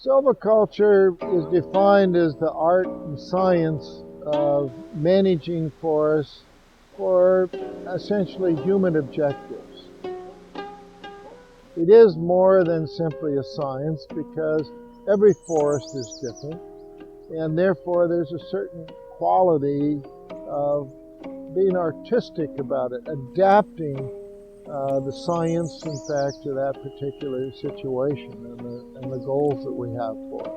Silviculture is defined as the art and science of managing forests for essentially human objectives. It is more than simply a science because every forest is different, and therefore there's a certain quality of being artistic about it, adapting the science, in fact, to that particular situation and the goals that we have for it.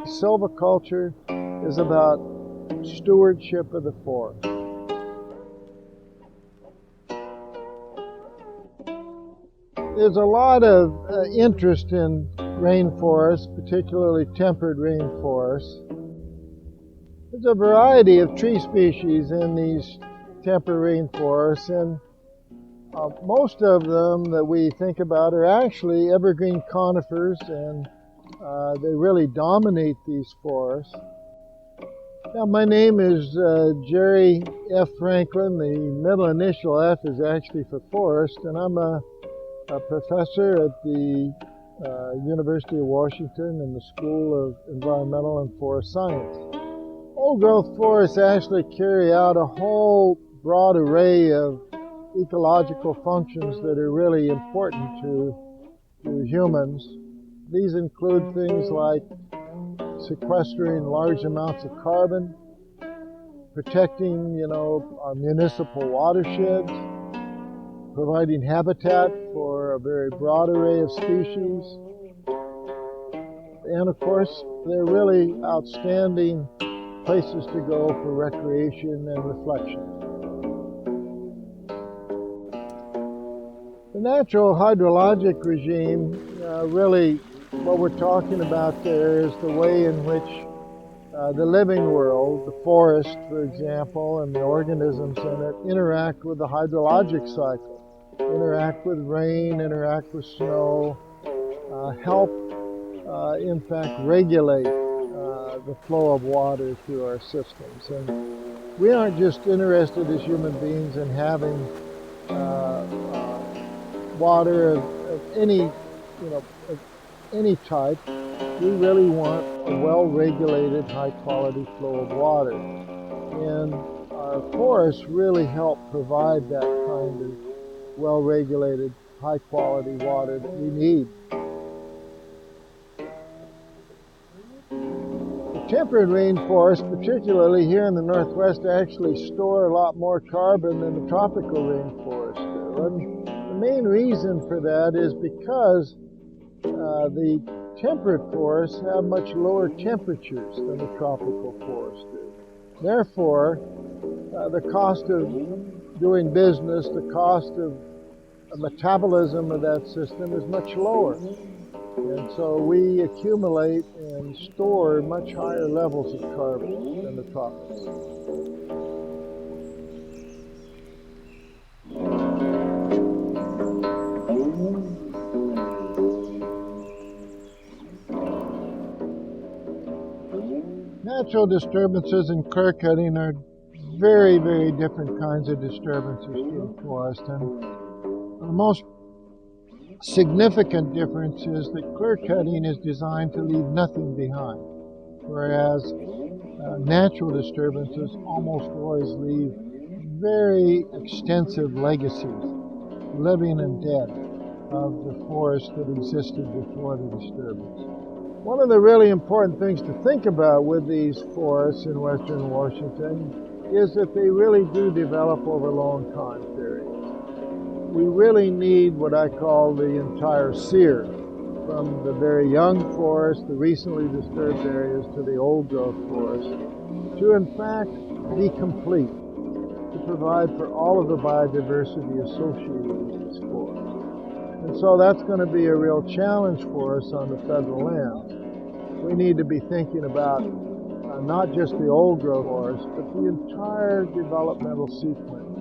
Silviculture is about stewardship of the forest. There's a lot of interest in rainforests, particularly temperate rainforests. There's a variety of tree species in these temperate rainforests, and most of them that we think about are actually evergreen conifers, and they really dominate these forests. Now, my name is Jerry F. Franklin. The middle initial F is actually for forest, and I'm a professor at the University of Washington in the School of Environmental and Forest Science. Old-growth forests actually carry out a whole broad array of ecological functions that are really important to humans. These include things like sequestering large amounts of carbon, protecting, our municipal watersheds, providing habitat for a very broad array of species, and of course, they're really outstanding places to go for recreation and reflection. The natural hydrologic regime, really what we're talking about there is the way in which the living world, the forest, for example, and the organisms in it interact with the hydrologic cycle, interact with rain, interact with snow, help, in fact, regulate the flow of water through our systems. And we aren't just interested as human beings in having water of any type. We really want a well-regulated, high-quality flow of water. And our forests really help provide that kind of well-regulated, high-quality water that we need. Temperate rainforests, particularly here in the Northwest, actually store a lot more carbon than the tropical rainforests do. And the main reason for that is because the temperate forests have much lower temperatures than the tropical forests do. Therefore, the cost of doing business, the cost of metabolism of that system is much lower. And so we accumulate and store much higher levels of carbon than the tropics. Natural disturbances and clear cutting are very, very different kinds of disturbances to the forest. And the most significant difference is that clear cutting is designed to leave nothing behind, whereas natural disturbances almost always leave very extensive legacies, living and dead, of the forest that existed before the disturbance. One of the really important things to think about with these forests in western Washington is that they really do develop over long time periods. We really need what I call the entire sear, from the very young forest, the recently disturbed areas, to the old growth forest, to in fact be complete, to provide for all of the biodiversity associated with these forests. And so that's going to be a real challenge for us on the federal land. We need to be thinking about not just the old growth forest, but the entire developmental sequence,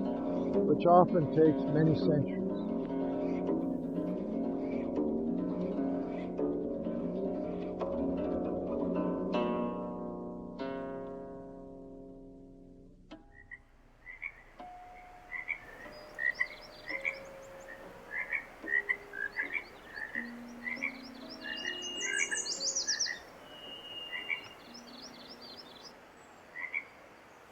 which often takes many centuries.